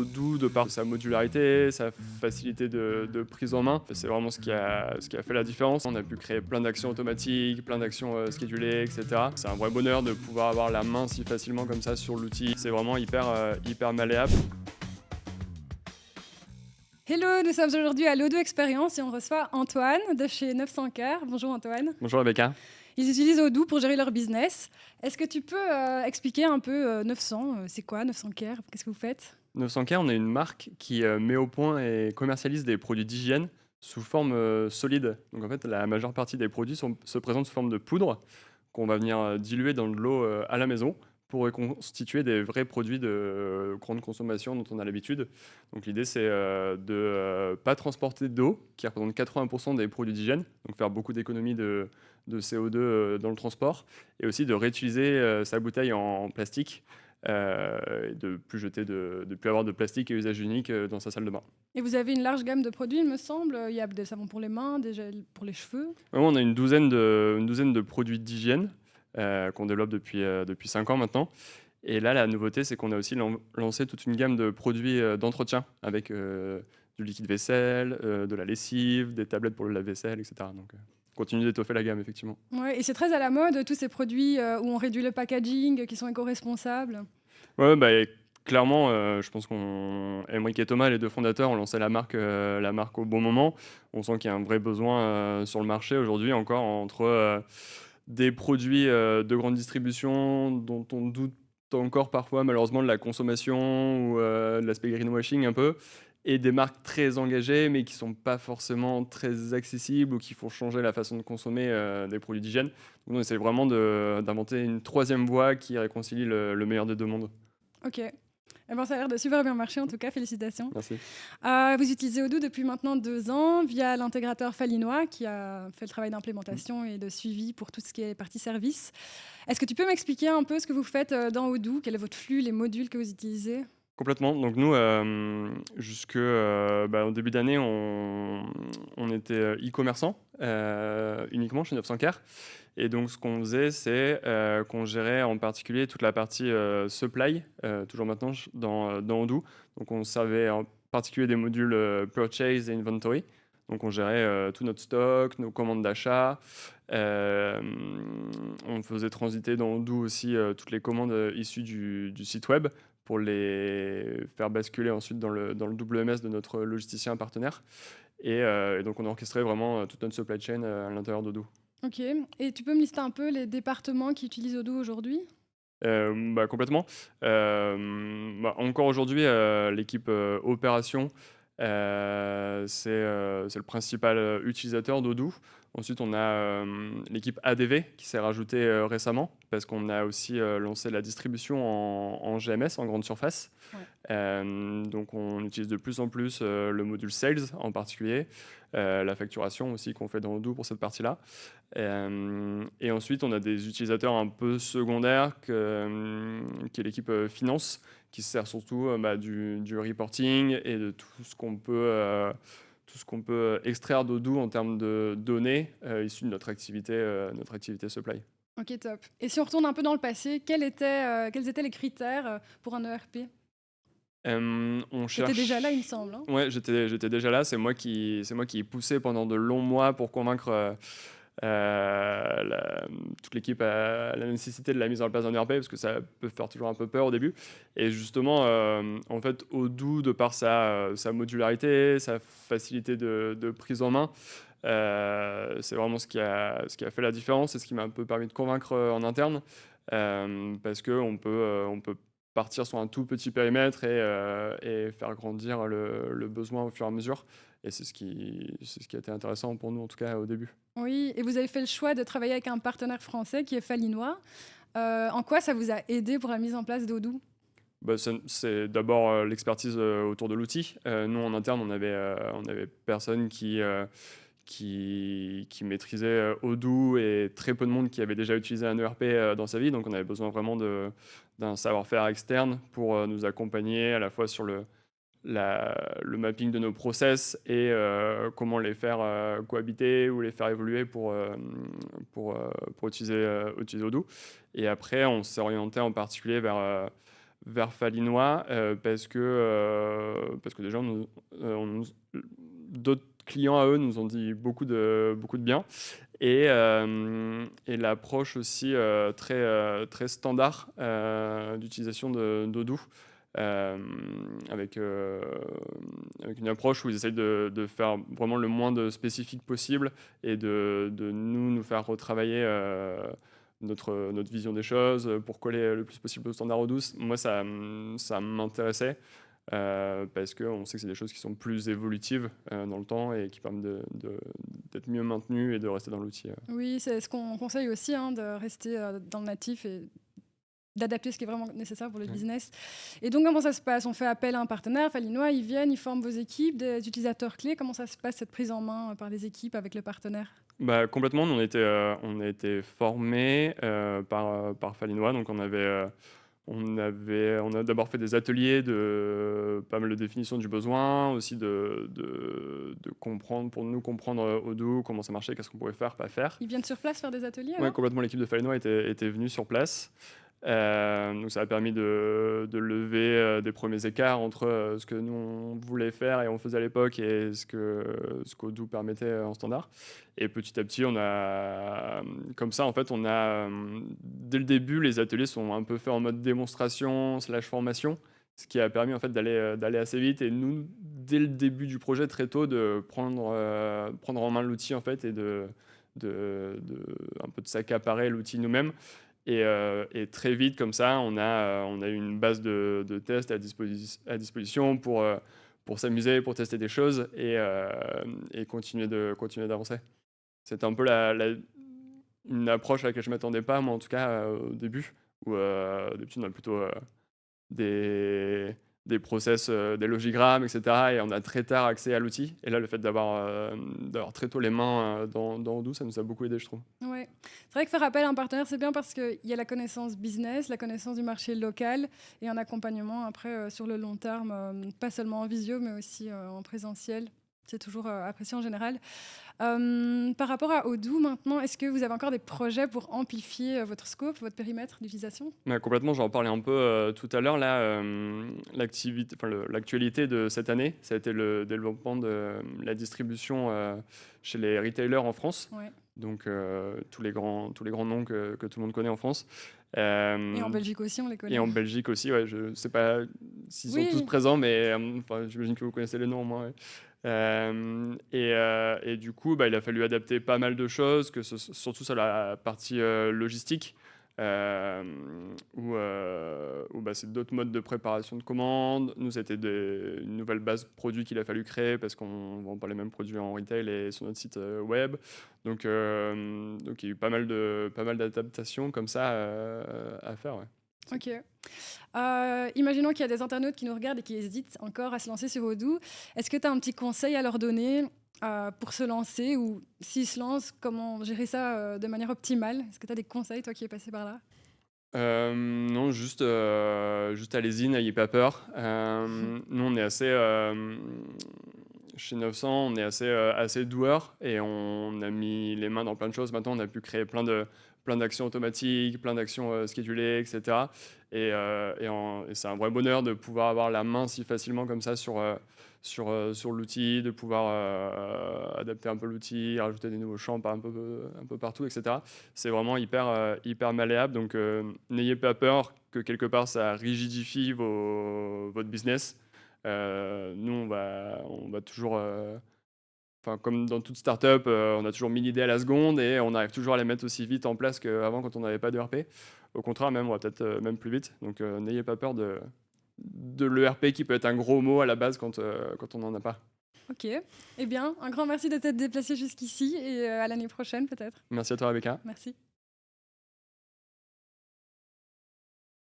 Odoo, de par sa modularité, sa facilité de prise en main, c'est vraiment ce qui a fait la différence. On a pu créer plein d'actions automatiques, plein d'actions schedulées, etc. C'est un vrai bonheur de pouvoir avoir la main si facilement comme ça sur l'outil. C'est vraiment hyper malléable. Hello, nous sommes aujourd'hui à l'Odoo Experience et on reçoit Antoine de chez 900care. Bonjour Antoine. Bonjour Rebecca. Ils utilisent Odoo pour gérer leur business. Est-ce que tu peux expliquer un peu 900 c'est quoi 900care? Qu'est-ce que vous faites? 900K, on est une marque qui met au point et commercialise des produits d'hygiène sous forme solide. Donc en fait, la majeure partie des produits se présentent sous forme de poudre qu'on va venir diluer dans de l'eau à la maison pour reconstituer des vrais produits de grande consommation dont on a l'habitude. Donc l'idée, c'est de ne pas transporter d'eau, qui représente 80% des produits d'hygiène, donc faire beaucoup d'économies de CO2 dans le transport, et aussi de réutiliser sa bouteille en plastique, et de plus avoir de plastique et usage unique dans sa salle de bain. Et vous avez une large gamme de produits, il me semble. Il y a des savons pour les mains, des gels pour les cheveux. Vraiment, on a une douzaine de produits d'hygiène qu'on développe depuis 5 ans maintenant. Et là, la nouveauté, c'est qu'on a aussi lancé toute une gamme de produits d'entretien avec du liquide vaisselle, de la lessive, des tablettes pour le lave-vaisselle, etc. Donc, on continue d'étoffer la gamme, effectivement. Ouais, et c'est très à la mode, tous ces produits où on réduit le packaging, qui sont éco-responsables. Ouais, bah, et clairement, je pense Aymeric et Thomas, les deux fondateurs, ont lancé la marque au bon moment. On sent qu'il y a un vrai besoin sur le marché aujourd'hui encore entre des produits de grande distribution dont on doute encore parfois malheureusement de la consommation ou de l'aspect greenwashing un peu, et des marques très engagées mais qui sont pas forcément très accessibles ou qui font changer la façon de consommer des produits d'hygiène. Donc on essaie vraiment d'inventer une troisième voie qui réconcilie le meilleur des deux mondes. Ok. Eh ben, ça a l'air de super bien marcher en tout cas, félicitations. Merci. Vous utilisez Odoo depuis maintenant 2 ans via l'intégrateur Falinois qui a fait le travail d'implémentation et de suivi pour tout ce qui est partie service. Est-ce que tu peux m'expliquer un peu ce que vous faites dans Odoo? Quel est votre flux, les modules que vous utilisez? Complètement. Donc nous, au début d'année, on était e-commerçant uniquement chez 900care. Et donc ce qu'on faisait, c'est qu'on gérait en particulier toute la partie supply, toujours maintenant dans Odoo. Donc on servait en particulier des modules purchase et inventory. Donc on gérait tout notre stock, nos commandes d'achat. On faisait transiter dans Odoo aussi toutes les commandes issues du site web, pour les faire basculer ensuite dans le WMS de notre logisticien partenaire. Et donc, on a orchestré vraiment toute notre supply chain à l'intérieur d'Odoo. Ok. Et tu peux me lister un peu les départements qui utilisent Odoo aujourd'hui? Complètement. Encore aujourd'hui, l'équipe opération, c'est le principal utilisateur d'Odoo. Ensuite, on a l'équipe ADV qui s'est rajoutée récemment parce qu'on a aussi lancé la distribution en GMS, en grande surface. Ouais. Donc, on utilise de plus en plus le module Sales en particulier, la facturation aussi qu'on fait dans Odoo pour cette partie-là. Et ensuite, on a des utilisateurs un peu secondaires qui est l'équipe finance, qui se sert surtout du reporting et de tout ce qu'on peut extraire d'Odoo en termes de données issues de notre activité supply. Ok, top. Et si on retourne un peu dans le passé, quels étaient les critères pour un ERP? On J'étais déjà là, il me cherche. semble, hein. Ouais, j'étais déjà là. C'est moi qui ai poussé pendant de longs mois pour convaincre toute l'équipe à la nécessité de la mise en place d'un ERP, parce que ça peut faire toujours un peu peur au début. Et justement, en fait, Odoo, de par sa modularité, sa facilité de prise en main, c'est vraiment ce qui a fait la différence et ce qui m'a un peu permis de convaincre en interne, parce qu'on peut partir sur un tout petit périmètre et faire grandir le besoin au fur et à mesure. Et c'est ce qui a été intéressant pour nous, en tout cas au début. Oui, et vous avez fait le choix de travailler avec un partenaire français qui est Falinois. En quoi ça vous a aidé pour la mise en place d'Odoo? C'est d'abord l'expertise autour de l'outil. Nous, en interne, on avait personne qui maîtrisait Odoo, et très peu de monde qui avait déjà utilisé un ERP dans sa vie. Donc, on avait besoin vraiment d'un savoir-faire externe pour nous accompagner à la fois sur le mapping de nos process et comment les faire cohabiter ou les faire évoluer pour utiliser Odoo. Et après, on s'est orienté en particulier vers vers Falinois parce que déjà, d'autres clients à eux nous ont dit beaucoup de bien. Et l'approche aussi très standard d'utilisation d'Odoo, euh, avec, euh, avec une approche où ils essayent de faire vraiment le moins de spécifique possible et de nous faire retravailler notre vision des choses pour coller le plus possible au standard Odoo. Moi, ça m'intéressait. Parce qu'on sait que c'est des choses qui sont plus évolutives dans le temps et qui permettent d'être mieux maintenues et de rester dans l'outil. Oui, c'est ce qu'on conseille aussi, hein, de rester dans le natif et d'adapter ce qui est vraiment nécessaire pour le Ouais. business. Et donc, comment ça se passe? On fait appel à un partenaire, Falinois, ils viennent, ils forment vos équipes, des utilisateurs clés. Comment ça se passe, cette prise en main par les équipes avec le partenaire? Bah, complètement, on a été formés par Falinois, donc on a d'abord fait des ateliers de pas mal de définition du besoin, aussi de comprendre, pour nous comprendre Odoo, comment ça marchait, qu'est-ce qu'on pouvait faire, pas faire. Ils viennent sur place faire des ateliers Ouais, alors? complètement, l'équipe de Falinois était venue sur place. Donc ça a permis de lever des premiers écarts entre ce que nous on voulait faire et on faisait à l'époque et ce qu'Odoo permettait en standard. Et petit à petit, comme ça, en fait, dès le début, les ateliers sont un peu faits en mode démonstration slash formation, ce qui a permis en fait d'aller assez vite. Et nous, dès le début du projet, très tôt, de prendre en main l'outil en fait et un peu de s'accaparer l'outil nous-mêmes. Et très vite, comme ça, on a eu une base de tests à disposition pour s'amuser, pour tester des choses et continuer d'avancer. C'était un peu une approche à laquelle je ne m'attendais pas, moi en tout cas, au début, où d'habitude on a plutôt des process, des logigrammes, etc. Et on a très tard accès à l'outil. Et là, le fait d'avoir très tôt les mains dans Odoo, ça nous a beaucoup aidé, je trouve. Ouais. C'est vrai que faire appel à un partenaire, c'est bien parce qu'il y a la connaissance business, la connaissance du marché local et un accompagnement après sur le long terme, pas seulement en visio, mais aussi en présentiel. C'est toujours apprécié en général. Par rapport à Odoo maintenant, est-ce que vous avez encore des projets pour amplifier votre scope, votre périmètre d'utilisation? Ouais, complètement, j'en parlais un peu tout à l'heure. Là, l'actualité de cette année, ça a été le développement de la distribution chez les retailers en France. Ouais. Donc, tous les grands noms que tout le monde connaît en France. Et en Belgique aussi, on les connaît. Et en Belgique aussi, ouais, je ne sais pas s'ils sont tous Oui, présents, mais enfin, j'imagine que vous connaissez les noms au moins. Ouais. Et du coup, bah, il a fallu adapter pas mal de choses, surtout sur la partie logistique, euh, où bah, c'est d'autres modes de préparation de commandes. Nous, c'était une nouvelle base produit qu'il a fallu créer parce qu'on ne vend pas les mêmes produits en retail et sur notre site web. Donc, il y a eu pas mal d'adaptations comme ça à faire. Ouais. ok. Imaginons qu'il y a des internautes qui nous regardent et qui hésitent encore à se lancer sur Odoo. Est-ce que tu as un petit conseil à leur donner pour se lancer, ou s'ils se lancent, comment gérer ça de manière optimale? Est-ce que tu as des conseils, toi qui es passé par là? Non, juste allez-y, n'ayez pas peur. Nous, on est chez 900, on est assez doueurs et on a mis les mains dans plein de choses. Maintenant, on a pu créer plein d'actions automatiques, plein d'actions schedulées, etc. Et c'est un vrai bonheur de pouvoir avoir la main si facilement comme ça sur l'outil, de pouvoir adapter un peu l'outil, rajouter des nouveaux champs un peu partout, etc. C'est vraiment hyper malléable. Donc, n'ayez pas peur que quelque part ça rigidifie votre business. Nous, on va toujours, enfin, comme dans toute startup, on a toujours 1000 idées à la seconde et on arrive toujours à les mettre aussi vite en place qu'avant quand on n'avait pas d'ERP. Au contraire, même, on va peut-être même plus vite. Donc, n'ayez pas peur de l'ERP qui peut être un gros mot à la base quand on n'en a pas. Ok. Eh bien, un grand merci de t'être déplacé jusqu'ici et à l'année prochaine peut-être. Merci à toi, Rebecca. Merci.